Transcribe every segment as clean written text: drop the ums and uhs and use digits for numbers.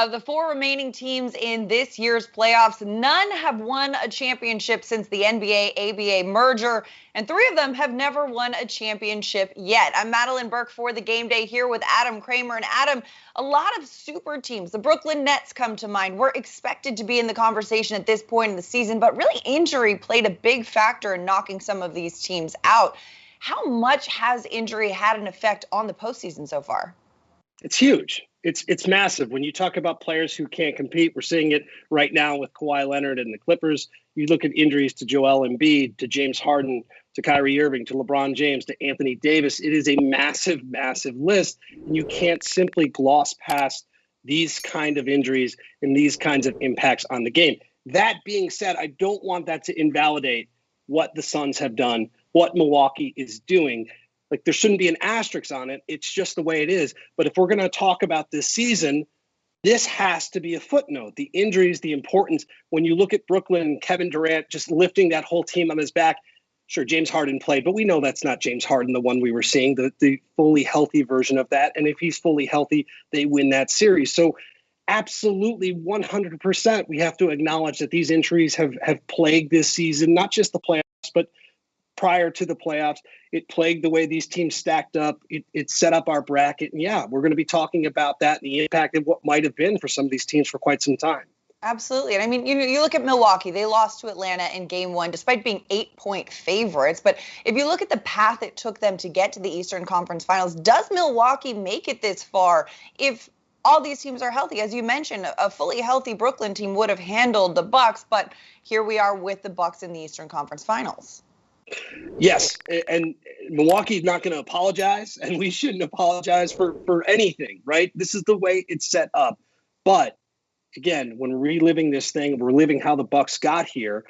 Of the four remaining teams in this year's playoffs, none have won a championship since the NBA-ABA merger, and three of them have never won a championship yet. I'm Madeline Burke for the Game Day here with Adam Kramer. And Adam, a lot of super teams, the Brooklyn Nets come to mind, were expected to be in the conversation at this point in the season, but really injury played a big factor in knocking some of these teams out. How much has injury had an effect on the postseason so far? It's huge. It's massive. When you talk about players who can't compete, we're seeing it right now with Kawhi Leonard and the Clippers. You look at injuries to Joel Embiid, to James Harden, to Kyrie Irving, to LeBron James, to Anthony Davis. It is a massive, massive list. And you can't simply gloss past these kind of injuries and these kinds of impacts on the game. That being said, I don't want that to invalidate what the Suns have done, what Milwaukee is doing. Like, there shouldn't be an asterisk on it. It's just the way it is. But if we're going to talk about this season, this has to be a footnote. The injuries, the importance. When you look at Brooklyn and Kevin Durant just lifting that whole team on his back, sure, James Harden played, but we know that's not James Harden, the one we were seeing, the fully healthy version of that. And if he's fully healthy, they win that series. So absolutely 100%, we have to acknowledge that these injuries have plagued this season, not just the playoffs, but prior to the playoffs. It plagued the way these teams stacked up. It set up our bracket. And yeah, we're going to be talking about that and the impact of what might have been for some of these teams for quite some time. Absolutely. And I mean, you look at Milwaukee, they lost to Atlanta in game one, despite being 8-point favorites. But if you look at the path it took them to get to the Eastern Conference Finals, does Milwaukee make it this far if all these teams are healthy? As you mentioned, a fully healthy Brooklyn team would have handled the Bucks, but here we are with the Bucks in the Eastern Conference Finals. Yes, and Milwaukee's not going to apologize, and we shouldn't apologize for anything, right? This is the way it's set up. But again, when reliving this thing, we're reliving how the Bucks got here.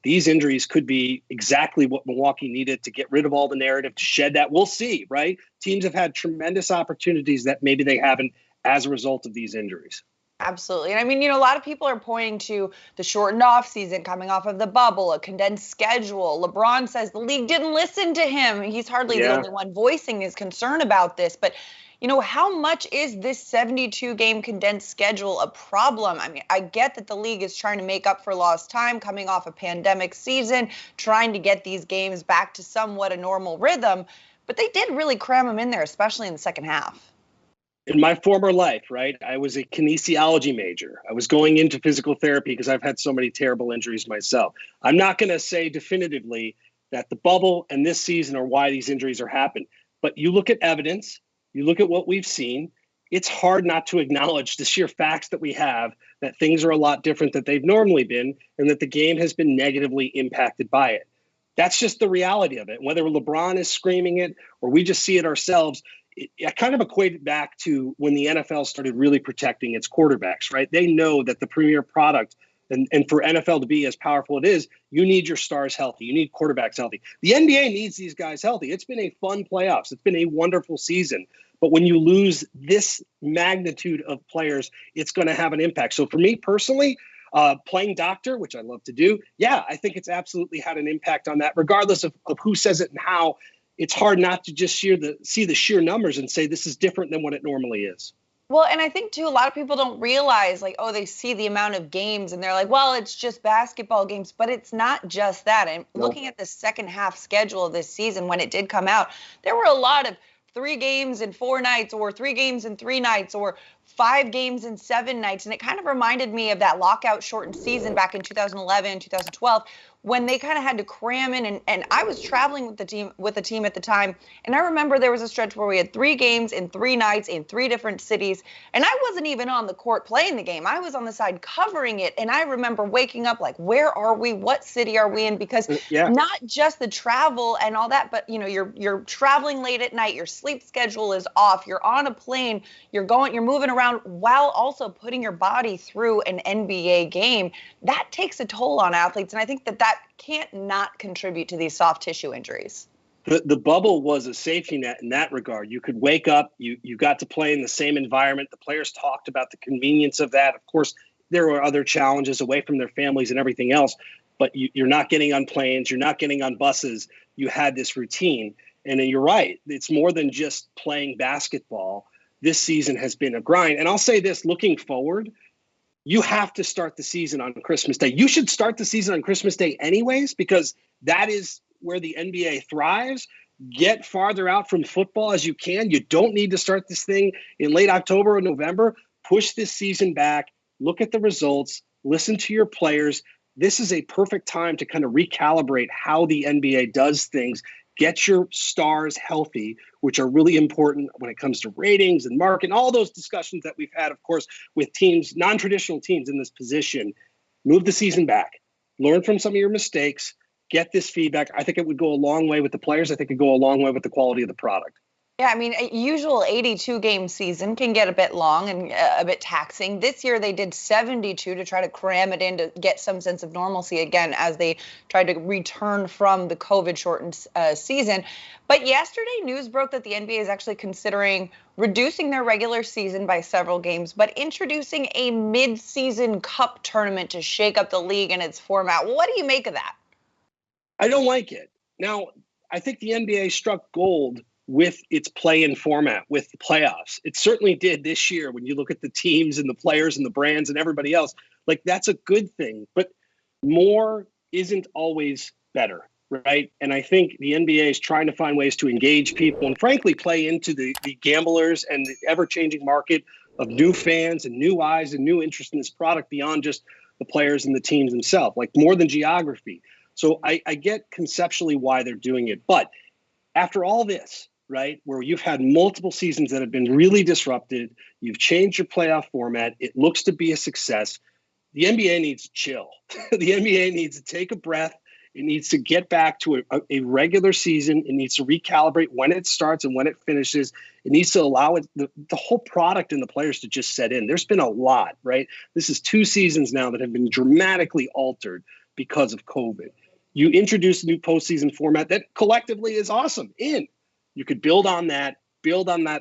These injuries could be exactly what Milwaukee needed to get rid of all the narrative, to shed that. We'll see, right? Teams have had tremendous opportunities that maybe they haven't as a result of these injuries. Absolutely. And I mean, a lot of people are pointing to the shortened off season coming off of the bubble, a condensed schedule. LeBron says the league didn't listen to him. He's hardly the only one voicing his concern about this. But, how much is this 72-game condensed schedule a problem? I mean, I get that the league is trying to make up for lost time coming off a pandemic season, trying to get these games back to somewhat a normal rhythm. But they did really cram them in there, especially in the second half. In my former life, right, I was a kinesiology major. I was going into physical therapy because I've had so many terrible injuries myself. I'm not going to say definitively that the bubble and this season are why these injuries are happening. But you look at evidence, you look at what we've seen, it's hard not to acknowledge the sheer facts that we have, that things are a lot different than they've normally been, and that the game has been negatively impacted by it. That's just the reality of it. Whether LeBron is screaming it or we just see it ourselves, I kind of equate it back to when the NFL started really protecting its quarterbacks, right? They know that the premier product, and for NFL to be as powerful it is, you need your stars healthy. You need quarterbacks healthy. The NBA needs these guys healthy. It's been a fun playoffs. It's been a wonderful season. But when you lose this magnitude of players, it's going to have an impact. So for me personally, playing doctor, which I love to do, yeah, I think it's absolutely had an impact on that, regardless of who says it and how. It's hard not to just see the sheer numbers and say this is different than what it normally is. Well, and I think, too, a lot of people don't realize, they see the amount of games and they're like, well, it's just basketball games. But it's not just that. And looking at the second half schedule of this season, when it did come out, there were a lot of 3 games in 4 nights, or 3 games in 3 nights, or 5 games in 7 nights. And it kind of reminded me of that lockout shortened season back in 2011, 2012, when they kind of had to cram in. And I was traveling with the team at the time. And I remember there was a stretch where we had 3 games in 3 nights in 3 different cities. And I wasn't even on the court playing the game. I was on the side covering it. And I remember waking up like, where are we? What city are we in? Because not just the travel and all that, but you're traveling late at night. Your sleep schedule is off. You're on a plane. You're moving around while also putting your body through an NBA game. That takes a toll on athletes. And I think that can't not contribute to these soft tissue injuries. The bubble was a safety net in that regard. You could wake up, you got to play in the same environment. The players talked about the convenience of that. Of course, there were other challenges away from their families and everything else, but you're not getting on planes, you're not getting on buses. You had this routine. And you're right, it's more than just playing basketball. this season has been a grind. And I'll say this, looking forward, you have to start the season on Christmas Day. You should start the season on Christmas Day anyways, because that is where the NBA thrives. Get farther out from football as you can. You don't need to start this thing in late October or November. Push this season back. Look at the results. Listen to your players. This is a perfect time to kind of recalibrate how the NBA does things. Get your stars healthy, which are really important when it comes to ratings and market and all those discussions that we've had, of course, with teams, non-traditional teams in this position. Move the season back. Learn from some of your mistakes. Get this feedback. I think it would go a long way with the players. I think it would go a long way with the quality of the product. Yeah, I mean, a usual 82-game season can get a bit long and a bit taxing. This year they did 72 to try to cram it in to get some sense of normalcy again as they tried to return from the COVID-shortened season. But yesterday, news broke that the NBA is actually considering reducing their regular season by several games, but introducing a mid-season cup tournament to shake up the league and its format. What do you make of that? I don't like it. Now, I think the NBA struck gold with its play-in format, with the playoffs. It certainly did this year when you look at the teams and the players and the brands and everybody else. Like, that's a good thing, but more isn't always better, right? And I think the NBA is trying to find ways to engage people and frankly play into the gamblers and the ever-changing market of new fans and new eyes and new interest in this product beyond just the players and the teams themselves, like more than geography. So I get conceptually why they're doing it. But after all this, right, where you've had multiple seasons that have been really disrupted, you've changed your playoff format, it looks to be a success, the NBA needs to chill. The NBA needs to take a breath. It needs to get back to a regular season. It needs to recalibrate when it starts and when it finishes. It needs to allow the whole product and the players to just set in. There's been a lot, right? This is 2 seasons now that have been dramatically altered because of COVID. You introduce a new postseason format that collectively is awesome. You could build on that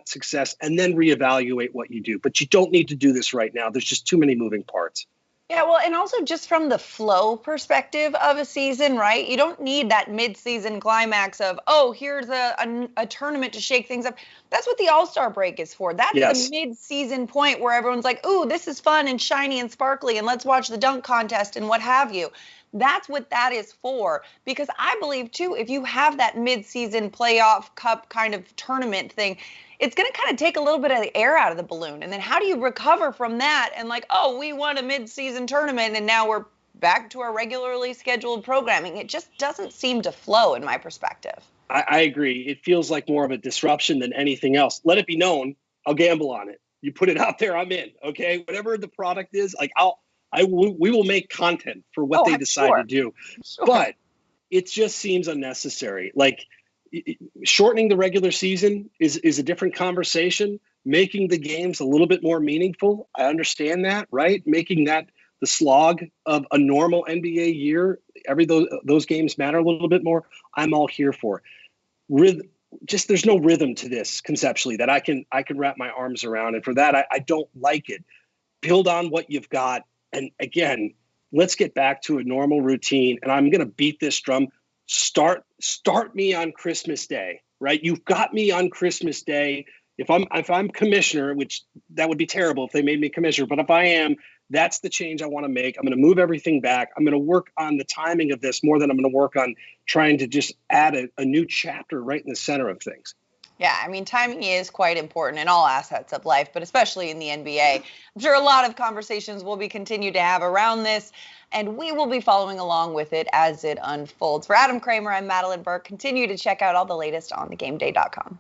success, and then reevaluate what you do. But you don't need to do this right now. There's just too many moving parts. Yeah, well, and also just from the flow perspective of a season, right? You don't need that mid-season climax of, oh, here's a tournament to shake things up. That's what the All-Star break is for. That's the mid-season point where everyone's like, ooh, this is fun and shiny and sparkly, and let's watch the dunk contest and what have you. That's what that is for. Because I believe, too, if you have that mid-season playoff cup kind of tournament thing, it's going to kind of take a little bit of the air out of the balloon. And then how do you recover from that? And like, oh, we won a mid-season tournament and now we're back to our regularly scheduled programming. It just doesn't seem to flow in my perspective. I agree. It feels like more of a disruption than anything else. Let it be known, I'll gamble on it. You put it out there, I'm in. Okay, whatever the product is, like we will make content for what they decide to do. Sure. But it just seems unnecessary. Like, shortening the regular season is a different conversation. Making the games a little bit more meaningful, I understand that, right? Making that the slog of a normal NBA year, those games matter a little bit more. I'm all here for. There's no rhythm to this conceptually that I can wrap my arms around, and for that I don't like it. Build on what you've got, and again, let's get back to a normal routine. And I'm going to beat this drum. Start me on Christmas Day, right? You've got me on Christmas Day. If I'm commissioner, which that would be terrible if they made me commissioner, but if I am, that's the change I want to make. I'm going to move everything back. I'm going to work on the timing of this more than I'm going to work on trying to just add a new chapter right in the center of things. Yeah, I mean, timing is quite important in all assets of life, but especially in the NBA. I'm sure a lot of conversations will be continued to have around this, and we will be following along with it as it unfolds. For Adam Kramer, I'm Madeline Burke. Continue to check out all the latest on thegameday.com.